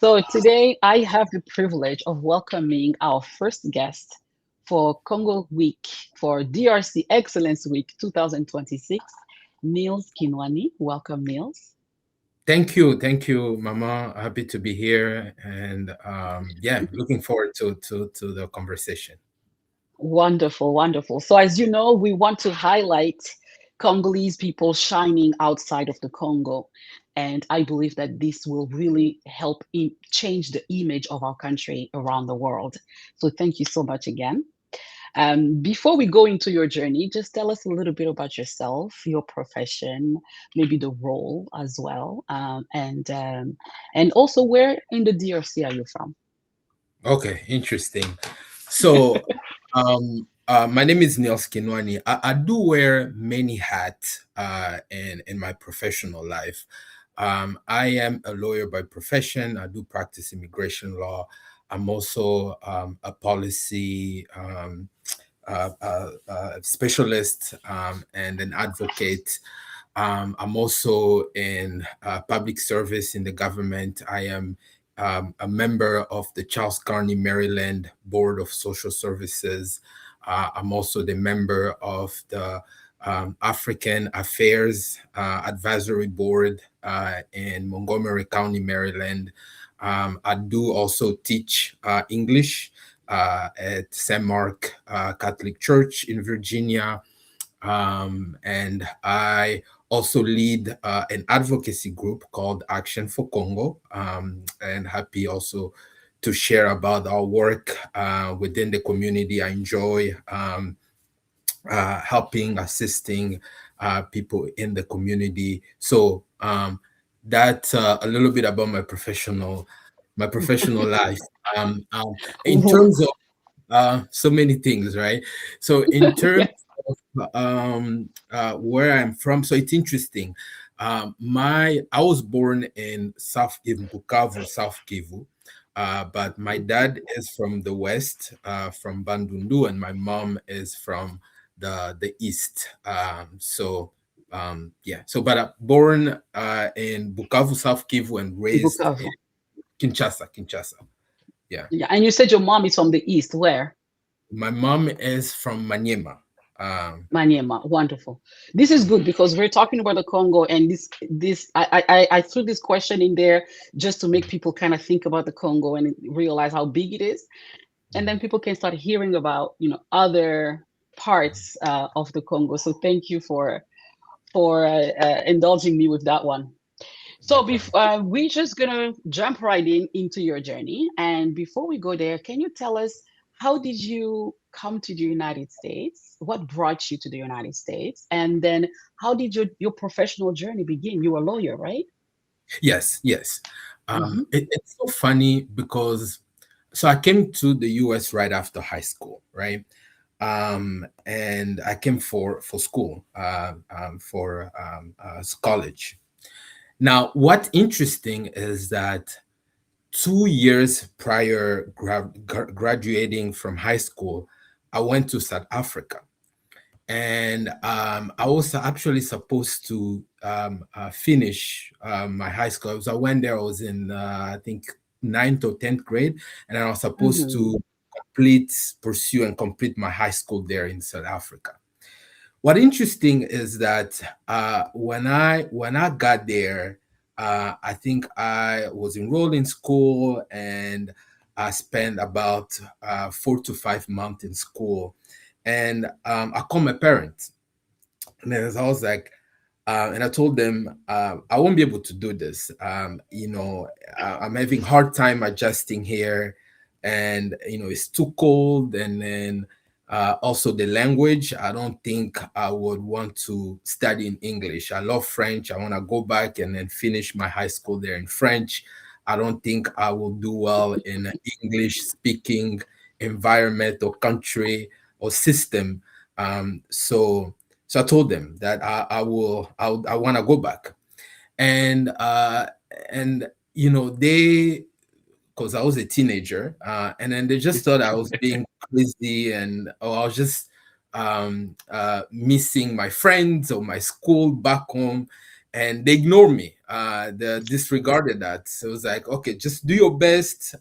So today I have the privilege of welcoming our first guest for Congo Week, for DRC Excellence Week 2026, Nils Kinuani. Welcome, Nils. Thank you, Mama. Happy to be here, and yeah, looking forward to the conversation. Wonderful, wonderful. So, as you know, we want to highlight Congolese people shining outside of the Congo. And I believe that this will really help change the image of our country around the world. So, thank you so much again. Before we go into your journey, just tell us a little bit about yourself, your profession, maybe the role as well, and also where in the DRC are you from? Okay, interesting. So, my name is Nils Kinuani. I do wear many hats in my professional life. I am a lawyer by profession. I do practice immigration law. I'm also a policy specialist and an advocate. I'm also in public service in the government. I am a member of the Charles Carney, Maryland Board of Social Services. I'm also the member of the African Affairs Advisory Board in Montgomery County, Maryland. I do also teach English at St. Mark Catholic Church in Virginia. And I also lead an advocacy group called Action for Congo, and happy also to share about our work within the community. I enjoy helping, assisting people in the community. So that's a little bit about my professional life. Um, um, in terms of so many things, right? So in terms where I'm from, so it's interesting. I was born in Bukavu, South Kivu, but my dad is from the west, from Bandundu, and my mom is from the east. Yeah, so but born in Bukavu, South Kivu, and raised in Bukavu. Kinshasa. Yeah, Yeah, and you said your mom is from the east. Where? my mom is from Maniema. Um, Maniema. Wonderful. This is good because we're talking about the Congo, and this I threw this question in there just to make people kind of think about the Congo and realize how big it is, and then people can start hearing about other parts of the Congo. So thank you for indulging me with that one. no So problem. we're just gonna jump right into your journey. And before we go there, can you tell us how did you come to the United States? What brought you to the United States? And then how did your professional journey begin? You were a lawyer, right? Yes, yes. Hmm. It's so funny because so I came to the US right after high school, right? And I came for school, for college. Now, what's interesting is that 2 years prior graduating from high school, I went to South Africa. And I was actually supposed to finish my high school. So I went there. I was in I think ninth or 10th grade, and I was supposed Hmm. to pursue and complete my high school there in South Africa. What interesting is that when I got there, I think I was enrolled in school and I spent about 4 to 5 months in school, and I called my parents, and then I was like, and I told them I won't be able to do this. I'm having hard time adjusting here, and it's too cold, and then also the language. I don't think I would want to study in English. I love French. I want to go back and then finish my high school there in French. I don't think I will do well in an English speaking environment or country or system. So I told them that I want to go back, and they, because I was a teenager, and then they just thought I was being crazy, and I was just missing my friends or my school back home, and they ignored me. They disregarded that. So it was like, okay, just do your best.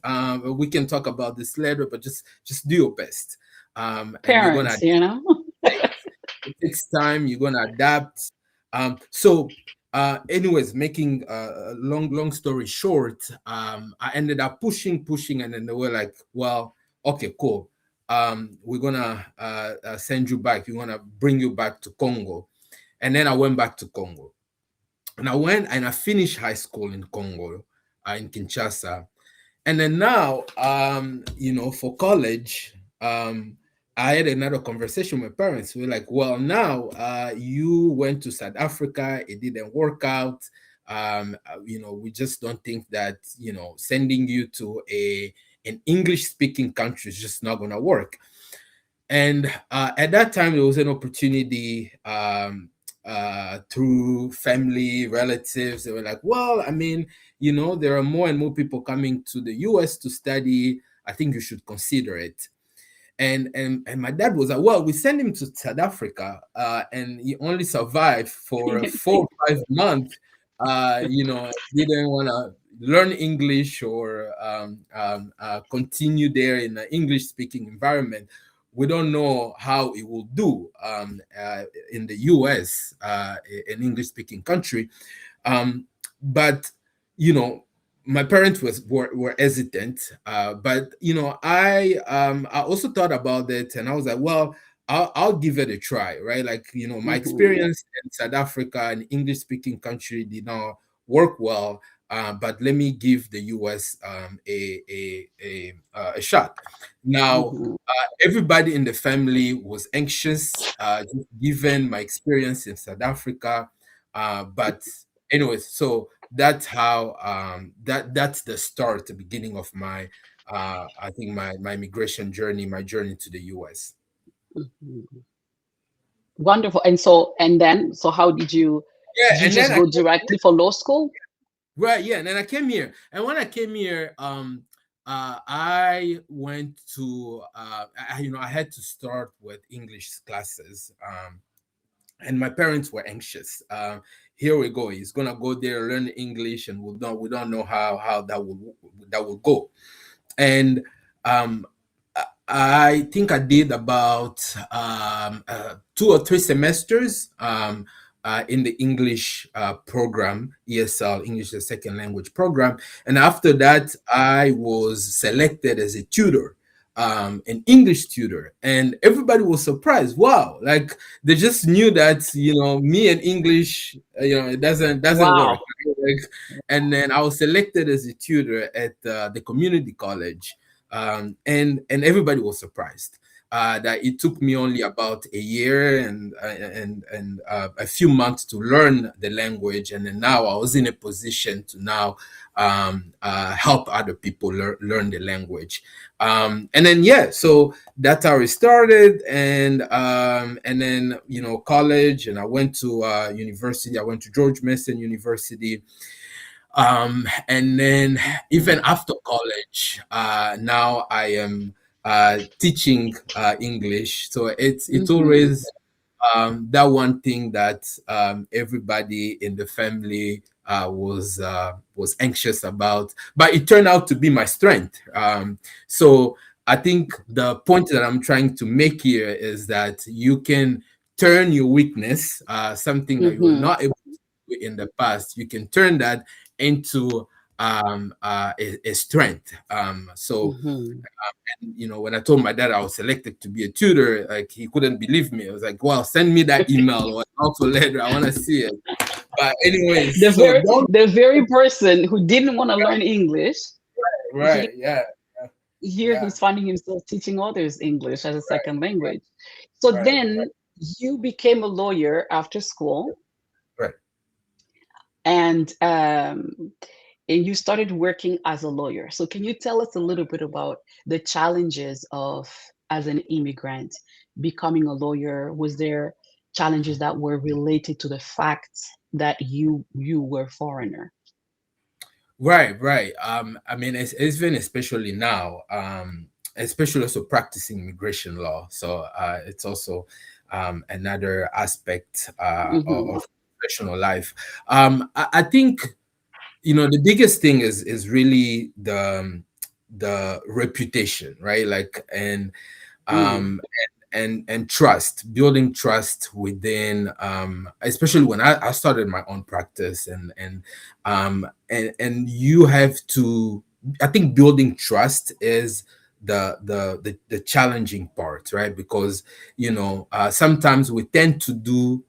We can talk about this later, but just do your best. And you're gonna, Parents, you know. it takes time. You're gonna adapt. So, anyways, making a long story short, I ended up pushing, and then they were like, "Well, okay, cool. We're gonna send you back. We're gonna bring you back to Congo." And then I went back to Congo, and I went and I finished high school in Congo, in Kinshasa. And then now, for college, I had another conversation with parents. We are like, well, now you went to South Africa, it didn't work out. We just don't think that, sending you to an English speaking country is just not going to work. And at that time, there was an opportunity through family, relatives. They were like, well, I mean, there are more and more people coming to the US to study. I think you should consider it. And my dad was like, well, we sent him to South Africa, and he only survived for 4 or 5 months. Didn't want to learn English or continue there in an English speaking environment. We don't know how it will do in the US, an English speaking country. But my parents were hesitant, but I also thought about it, and I was like, well, I'll give it a try, right? Like, my Mhm, experience in South Africa, an English speaking country, did not work well. But let me give the US a shot. Now, mhm, everybody in the family was anxious, just given my experience in South Africa. But anyways, so that's how that's the start, the beginning of my I think my migration journey, my journey to the US. mhm. Wonderful. And so how Yeah, did you and then just I go directly for law school? right, yeah, and then I came here, and when I came here, I went to I had to start with English classes, and my parents were anxious. Here we go, he's gonna go there, learn English, and we don't know how that will go. And um, I think I did about 2 or 3 semesters in the English program, ESL, English as a Second Language program. And after that, I was selected as a tutor, an English tutor. And everybody was surprised. Wow, like they just knew that, me and English, it doesn't work. Wow. Like, and then I was selected as a tutor at the community college, and everybody was surprised that it took me only about a year and a few months to learn the language, and then now I was in a position to now help other people learn the language, and then yeah, so that's how it started, and then college, and I went to university. I went to George Mason University. And then even after college, now I am teaching English. So it's Mhm, always that one thing that everybody in the family was anxious about, but it turned out to be my strength. So I think the point that I'm trying to make here is that you can turn your weakness, something that you were mhm, not able in the past, you can turn that into a strength. So, mhm. when I told my dad I was selected to be a tutor, like he couldn't believe me. I was like, "Well, send me that email or an offer letter. I want to see it." But anyways, The so very don't the very person who didn't want to learn English, he right, yeah, here yeah, he's finding himself teaching others English as a second language. So right, then you became a lawyer after school, right. and and you started working as a lawyer. So can you tell us a little bit about the challenges of as an immigrant becoming a lawyer? Was there challenges that were related to the fact that you were foreigner? Right, right. I mean, it's been especially now, especially also practicing immigration law. So it's also another aspect of Mhm. professional life. I think, the biggest thing is really the reputation, right? Like, Mm, um and trust, building trust within, especially when I started my own practice, and you have to, I think building trust is the challenging part, right? Because sometimes we tend to do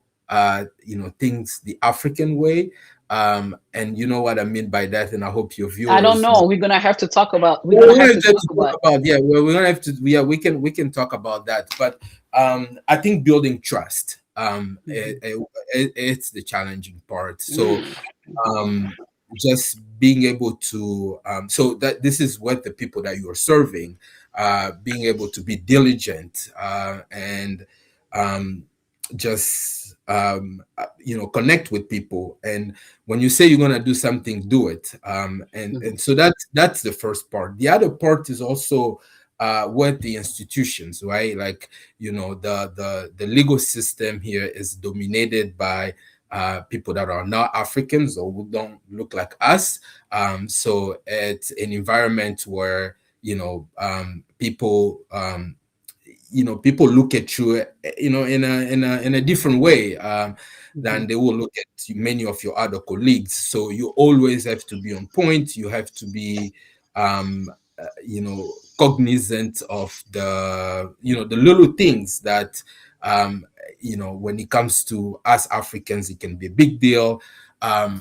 things the African way, and you know what I mean by that, and I hope your I don't viewers know. know. We're gonna have to talk about. We're Well, gonna we're have gonna to get talk to talk about. about, yeah. Well, we're gonna have to, yeah. We can talk about that, but I think building trust, Mhm. it's the challenging part. So Mm, mhm, um, just being able to, so that this is what the people that you are serving, being able to be diligent, and um, just connect with people. And when you say you're going to do something, do it. And mhm, so that's the first part. The other part is also what the institutions, right? Like, the legal system here is dominated by people that are not Africans or who don't look like us. So it's an environment where people look at you, in a different way, than mhm, they will look at many of your other colleagues. So you always have to be on point. You have to be, cognizant of the little things that, when it comes to us Africans, it can be a big deal.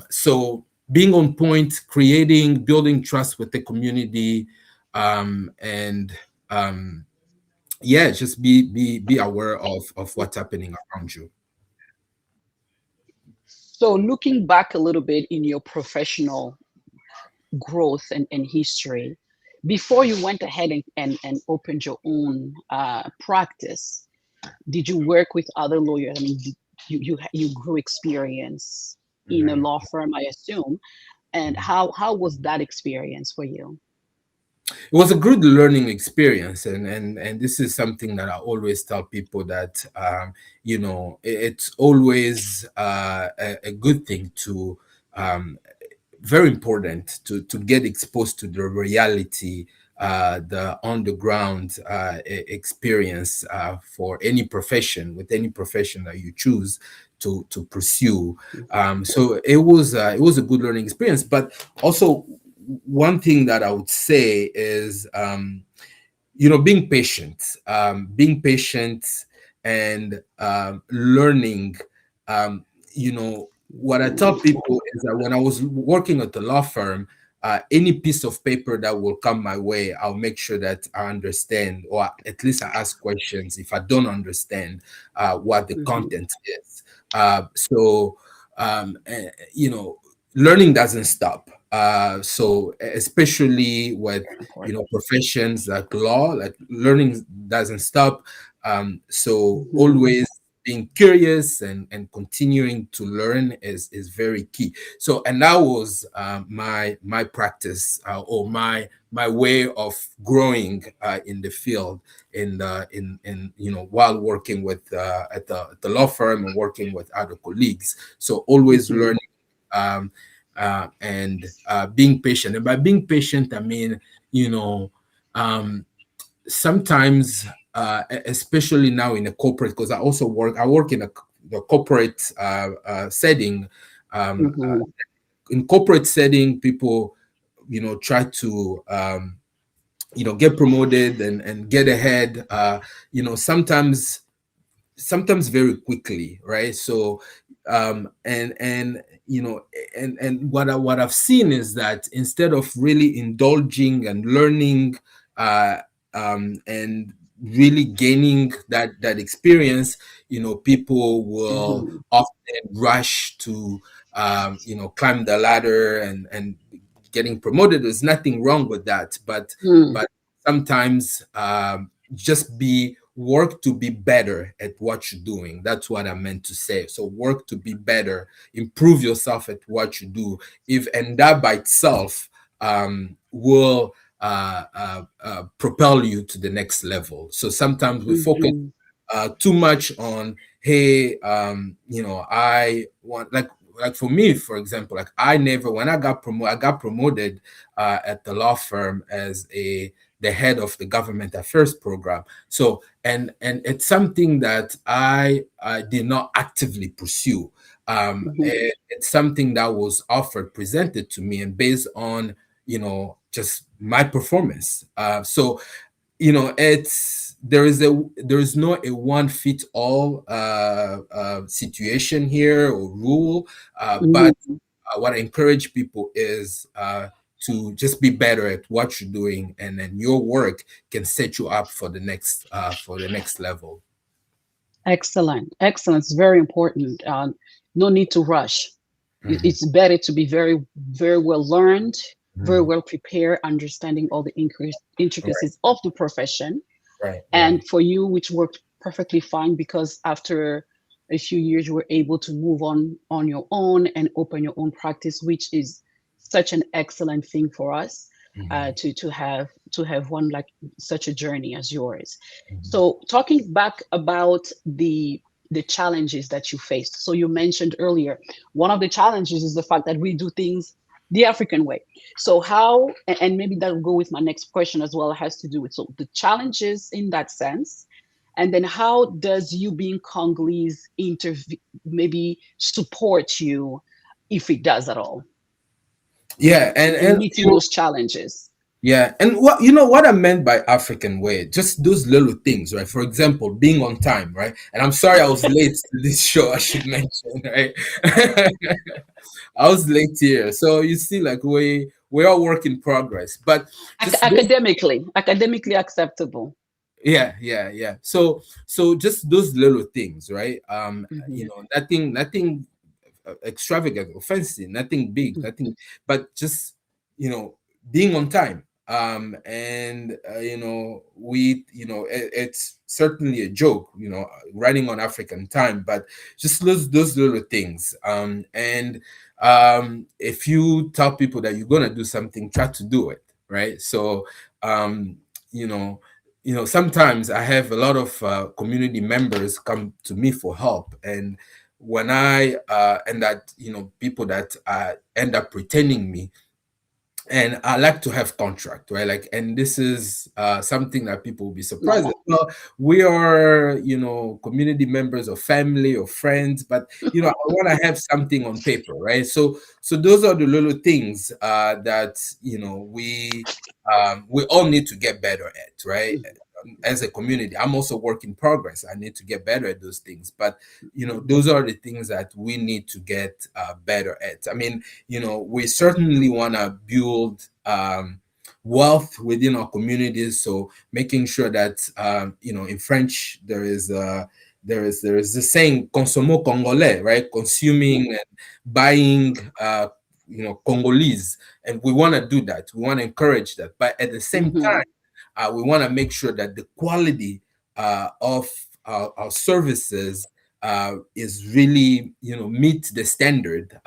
So being on point, building trust with the community, and yeah, just be aware of what's happening around you. So, looking back a little bit in your professional growth and history, before you went ahead and opened your own practice, did you work with other lawyers? I mean, you grew experience in a Mhm. law firm, I assume. And how was that experience for you? It was a good learning experience, and this is something that I always tell people, that it's always a good thing to, very important to get exposed to the reality, the on the ground experience, for any profession, with any profession that you choose to pursue. So it was a good learning experience. But also, one thing that I would say is, being patient, and learning. um, what I tell people is that when I was working at the law firm, any piece of paper that will come my way, I'll make sure that I understand, or at least I ask questions if I don't understand what the Mhm, content is. So you know learning doesn't stop. So especially with important. professions like law, like, learning doesn't stop. So Mhm, always being curious and continuing to learn is very key. So, and that was my practice, or my way of growing in the field, in while working with at the law firm, and working with other colleagues. So always mhm, learning, and being patient. And by being patient, I mean, you know, um, sometimes, especially now in a corporate, because I work in the corporate setting. Um, uh, mhm, in corporate setting, people, try to, get promoted and get ahead. Sometimes very quickly, right? So, and what I've seen is that instead of really indulging and learning, uh, and really gaining that experience, people will mhm, often rush to, climb the ladder and getting promoted. There's nothing wrong with that, but mm, but sometimes, just be work to be better at what you're doing. That's what I meant to say. So work to be better, improve yourself at what you do, if and that by itself, will propel you to the next level. So sometimes we focus mhm, too much on, hey, I want, like for me, for example, like I never, when I got promoted at the law firm as the head of the government affairs program. So, and it's something that I did not actively pursue. Mhm. It's something that was offered, presented to me, and based on, just my performance. So, it's there is no a one fit all situation here or rule, but Mhm. what I encourage people is to just be better at what you're doing, and then your work can set you up for the next level. Excellent. Excellent. It's very important. No need to rush. Mhm. It's better to be very, very well learned, very Mhm. well prepared, understanding all the Right, intricacies of the profession. right, right, And for you, which worked perfectly fine because after a few years, you were able to move on your own and open your own practice, which is such an excellent thing for us mhm, to have one like such a journey as yours. mhm. So talking back about the challenges that you faced. So you mentioned earlier, one of the challenges is the fact that we do things the African way. So how, and maybe that will go with my next question as well, it has to do with so the challenges in that sense. And then how does you being Congolese maybe support you if it does at all Yeah, in and meeting those challenges? yeah, and what I meant by African way, just those little things, right? For example, being on time, right? And I'm sorry I was late to this show, I should mention, right? I was late here. So you see, like we're all work in progress. But just those, Academically acceptable. yeah, yeah, yeah. So just those little things, right? Hmm. Nothing extravagant, offensive, nothing big, nothing, but just being on time. And it's certainly a joke, running on African time, but just those little things. And if you tell people that you're gonna do something, try to do it, right? So, um, you know. Sometimes I have a lot of community members come to me for help, and when I and that people that end up pretending me, and I like to have contract, right? Like, and this is something that people will be surprised at. No. Well, we are community members or family or friends, but I want to have something on paper, right? So those are the little things that we all need to get better at, right? As a community, I'm also work in progress. I need to get better at those things, but those are the things that we need to get better at. I mean, we certainly want to build wealth within our communities. So making sure that in French there is the saying "consommons congolais," right? Consuming and buying Congolese, and we want to do that. We want to encourage that, but at the same Hmm. time, we want to make sure that the quality of our services is really meet the standard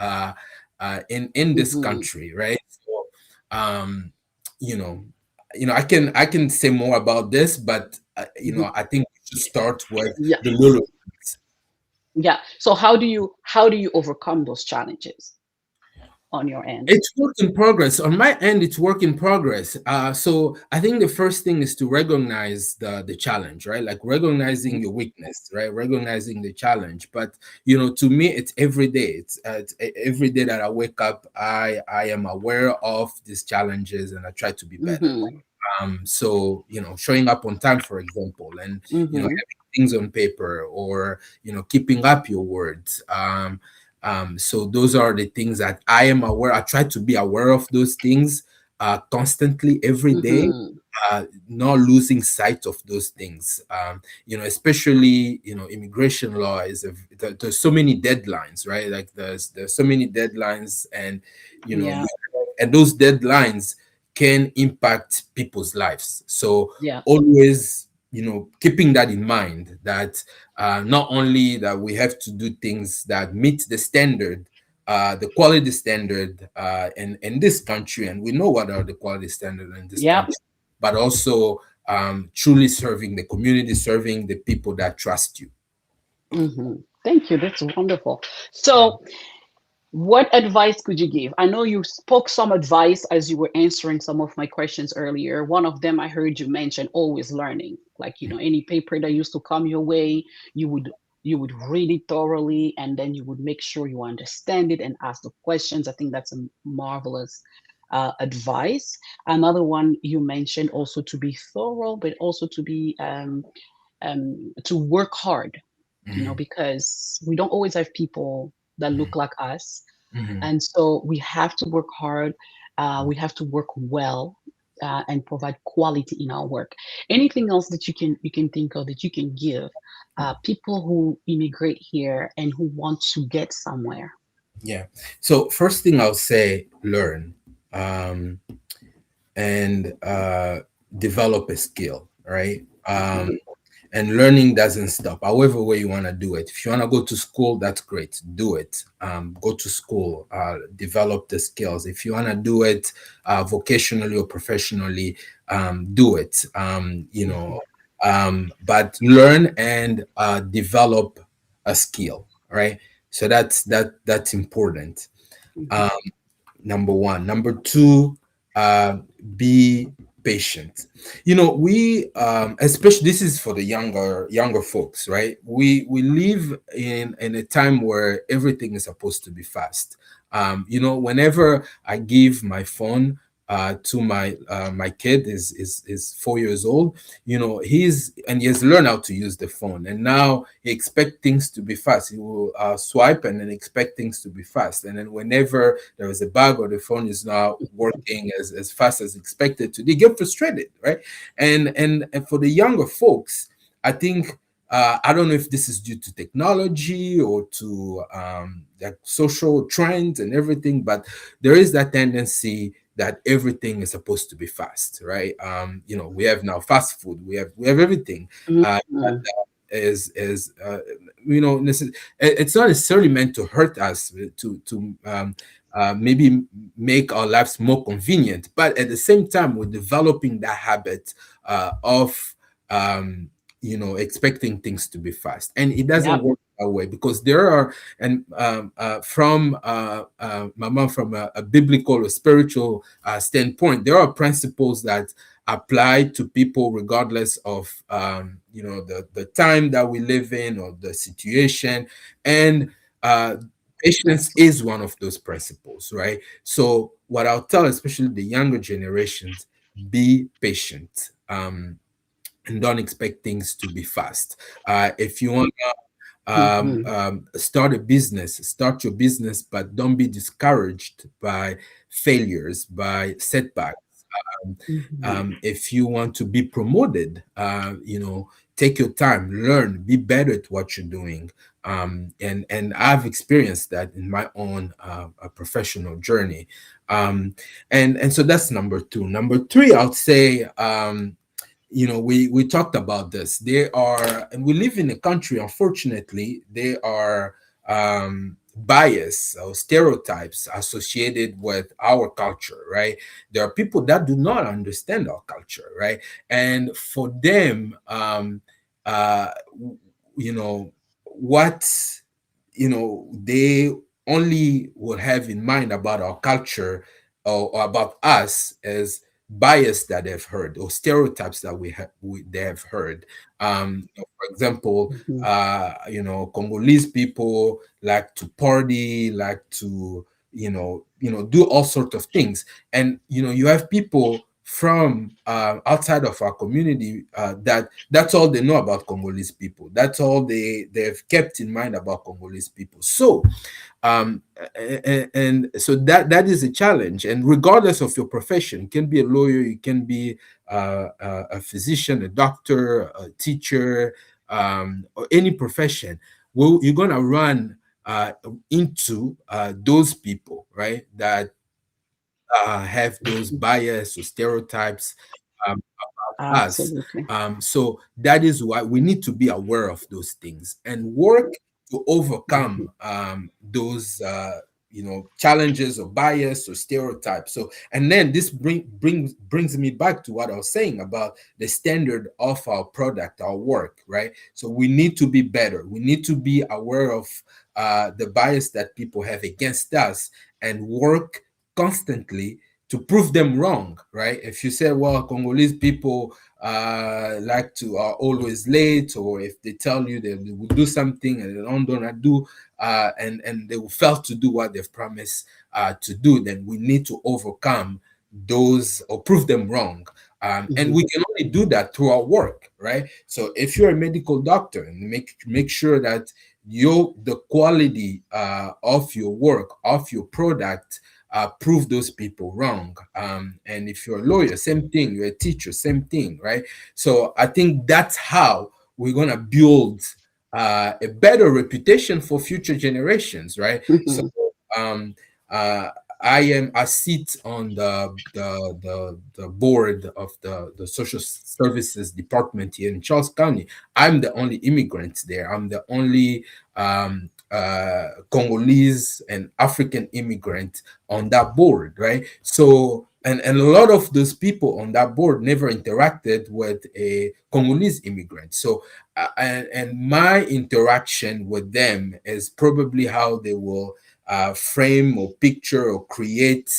in this Hmm. country, right? So, um, you know, I can say more about this, but Hmm. I think we should start with Yeah. the little things. Yeah. So how do you overcome those challenges on your end? It's work in progress. On my end, it's work in progress. So I think the first thing is to recognize the challenge, right? Like recognizing your weakness, right? Recognizing the challenge. But to me, it's every day. It's every day that I wake up, I am aware of these challenges, and I try to be better. Hmm. So showing up on time, for example, and Hmm. having things on paper, or keeping up your words. So those are the things that I am aware. I try to be aware of those things constantly every day, Hmm. not losing sight of those things. Especially immigration law there's so many deadlines, right? Like there's so many deadlines, and Yeah. and those deadlines can impact people's lives. So Yeah. always keeping that in mind, that not only that we have to do things that meet the standard, the quality standard in this country, and we know what are the quality standards in this Yeah. country, but also truly serving the community, serving the people that trust you. Thank you. That's wonderful. So, what advice could you give? I know you spoke some advice as you were answering some of my questions earlier. One of them I heard you mention always learning. Like, any paper that used to come your way, you would you would read it thoroughly and then you would make sure you understand it and ask the questions. I think that's a marvelous advice. Another one you mentioned also to be thorough, but also to work hard, Mhm, because we don't always have people that mhm, look like us, mhm. and so we have to work hard. We have to work well, and provide quality in our work. Anything else that you can think of that you can give people who immigrate here and who want to get somewhere? Yeah. So first thing I'll say, learn. Um, and develop a skill, right? And learning doesn't stop, however way you want to do it. If you want to go to school, that's great, do it. Go to school, develop the skills. If you want to do it vocationally or professionally, do it. Mhm. But learn and develop a skill, right? So that's important. Mhm. Um, Number one. Number two, uh, be patient. We especially, this is for the younger folks, right? We live in a time where everything is supposed to be fast. Whenever I give my phone to my kid, is 4 years old. He has learned how to use the phone, and now he expects things to be fast. He will swipe and then expect things to be fast, and then whenever there is a bug or the phone is not working as fast as expected to, they get frustrated, right? And for the younger folks, I think, I don't know if this is due to technology or to like social trends and everything, but there is that tendency that everything is supposed to be fast, right? We have now fast food, we have everything. That Mhm. is it's not necessarily meant to hurt us, to maybe make our lives more convenient, but at the same time we're developing that habit of expecting things to be fast, and it doesn't Yep. work that way, because there are, and from my mom, from a biblical or spiritual standpoint, there are principles that apply to people regardless of the time that we live in or the situation. And uh, patience Absolutely. is one of those principles, right? So what I'll tell especially the younger generations, be patient, and don't expect things to be fast. If you want Mhm. start your business, but don't be discouraged by failures, by setbacks. Mhm. If you want to be promoted, take your time, learn, be better at what you're doing. And I've experienced that in my own professional journey. And so that's number two. Number three, I'll say, we talked about this. They are, and we live in a country, unfortunately, they are bias or stereotypes associated with our culture, right? There are people that do not understand our culture, right? And for them, uh you know what they only will have in mind about our culture, or about us, as bias that they've heard, or stereotypes that they have heard. For example, Mhm. Congolese people like to party, like to do all sorts of things, and you have people from outside of our community, that's all they know about Congolese people. That's all they've kept in mind about Congolese people. So and so that is a challenge, and regardless of your profession, you can be a lawyer, you can be a physician, a doctor, a teacher, or any profession. Well, you're going to run into those people, right, that have those bias or stereotypes um, us. Absolutely. So that is why we need to be aware of those things and work to overcome Mhm. those. challenges or bias or stereotypes. So, and then this brings me back to what I was saying about the standard of our product, our work, right? So we need to be better. We need to be aware of the bias that people have against us and work constantly to prove them wrong, right? If you say, well, Congolese people like to are always late, or if they tell you they will do something and they don't do, and they will fail to do what they've promised to do, then we need to overcome those or prove them wrong. And Mhm. we can only do that through our work, right? So if you're a medical doctor, and make sure that the quality of your work, of your product, prove those people wrong. And if you're a lawyer, same thing. You're a teacher, same thing, right? So I think that's how we're gonna build a better reputation for future generations, right? So Mhm. um, uh, I sit on the board of the social services department here in Charles County. I'm the only immigrant there. I'm the only Congolese and African immigrant on that board, right? So, and a lot of those people on that board never interacted with a Congolese immigrant. So, and my interaction with them is probably how they will frame or picture or create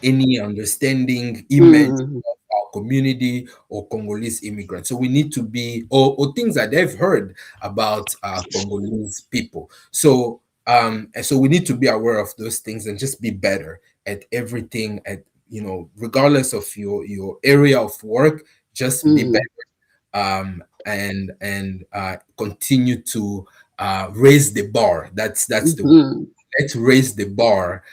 any understanding image Mhm. of our community or Congolese immigrants. So we need to be, or things that they've heard about Congolese people. So and so we need to be aware of those things and just be better at everything. At regardless of your area of work, just be better, Mhm. and continue to raise the bar. That's the Mhm. let's raise the bar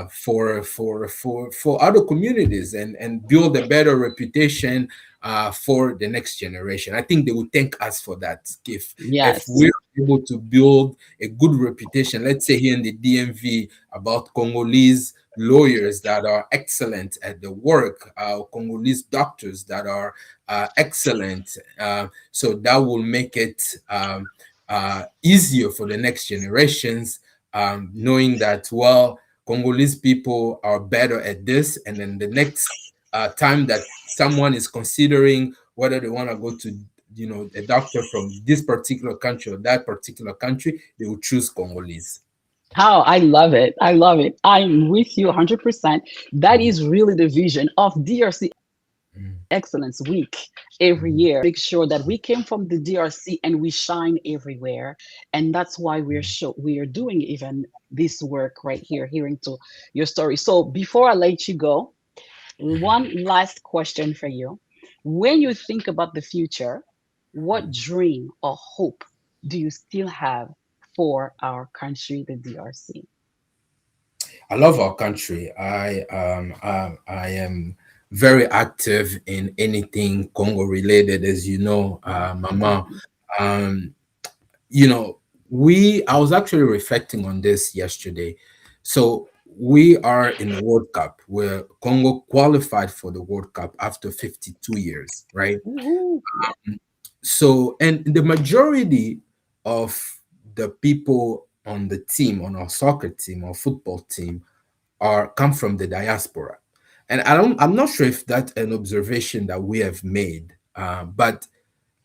for other communities and build a better reputation for the next generation. I think they will thank us for that. If Yes. we're able to build a good reputation, let's say here in the DMV, about Congolese lawyers that are excellent at the work, Congolese doctors that are excellent, so that will make it easier for the next generations, knowing that, well, Congolese people are better at this, and then the next time that someone is considering whether they want to go to a doctor from this particular country or that particular country, they will choose Congolese. How I love it. I love it. I'm with you 100%. That Mhm, is really the vision of DRC mhm, Excellence Week every mhm, year. Make sure that we came from the DRC and we shine everywhere. And that's why we are doing even this work right here, hearing to your story. So before I let you go, one last question for you. When you think about the future, what mhm. dream or hope do you still have for our country, the DRC? I love our country. I am very active in anything Congo related, as you know, Mama. Mhm. Um, you know, I was actually reflecting on this yesterday. So we are in the World Cup, where Congo qualified for the World Cup after 52 years, right? Woohoo. Yeah. So, and the majority of the people on the team, on our soccer team or football team, are come from the diaspora. And I'm not sure if that's an observation that we have made, but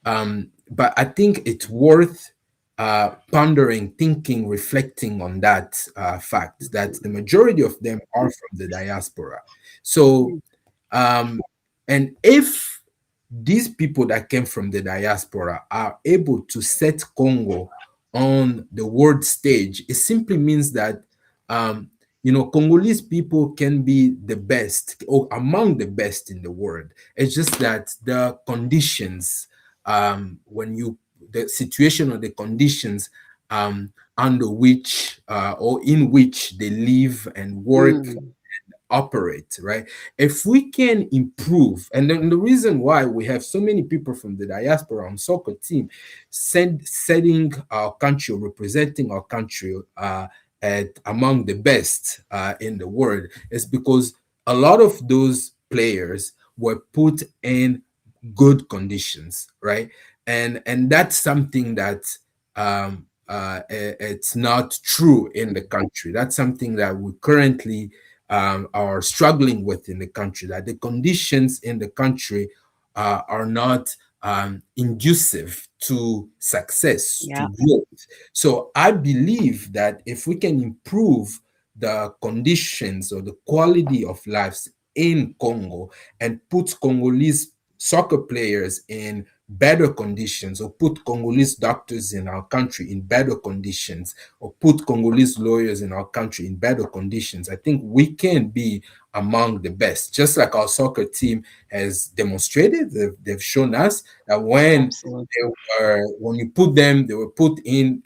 I think it's worth pondering, thinking, reflecting on that fact that the majority of them are from the diaspora. So, um, and if these people that came from the diaspora are able to set Congo on the world stage, it simply means that um, Congolese people can be the best or among the best in the world. It's just that the conditions, when you the situation or the conditions under which or in which they live and work, Mm. operate, right? If we can improve, and then the reason why we have so many people from the diaspora on soccer team setting our country, representing our country at among the best in the world, is because a lot of those players were put in good conditions, right? And that's something that it's not true in the country. That's something that we currently are struggling with in the country, that the conditions in the country are not inducive to success, to Yeah, growth. So I believe that if we can improve the conditions or the quality of lives in Congo and put Congolese soccer players in better conditions, or put Congolese doctors in our country in better conditions, or put Congolese lawyers in our country in better conditions, I think we can be among the best. Just like our soccer team has demonstrated, they've shown us that absolutely. when you put them, they were put in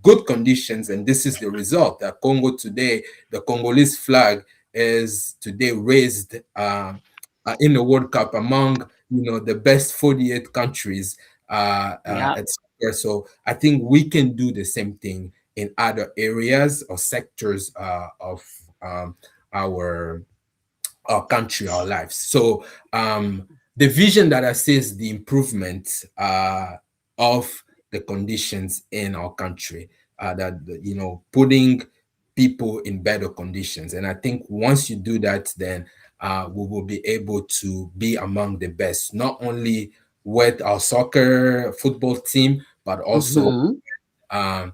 good conditions, and this is the result. That Congo today, the Congolese flag is today raised in the World Cup among the best 48 countries, Yeah. etc. So I think we can do the same thing in other areas or sectors of our our country, our lives. So the vision that assesses the improvement of the conditions in our country, that putting people in better conditions, and I think once you do that, then we will be able to be among the best, not only with our soccer football team, but also Hmm.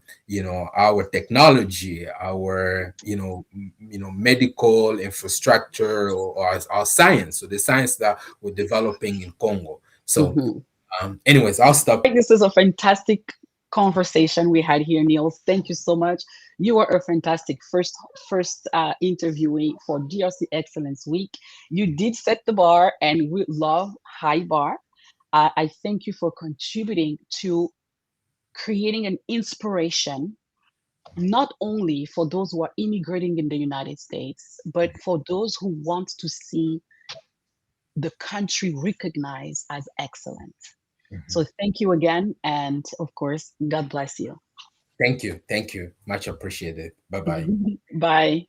our technology, our medical infrastructure, or our science, so the science that we're developing in Congo. So Hmm. anyways, I'll stop. This is a fantastic conversation we had here, Niels. Thank you so much. You were a fantastic first interviewee for DRC Excellence Week. You did set the bar, and we love high bar. I thank you for contributing to creating an inspiration, not only for those who are immigrating in the United States, but for those who want to see the country recognized as excellent. Mhm. So thank you again. And of course, God bless you. Thank you, much appreciated. Bye bye. Bye.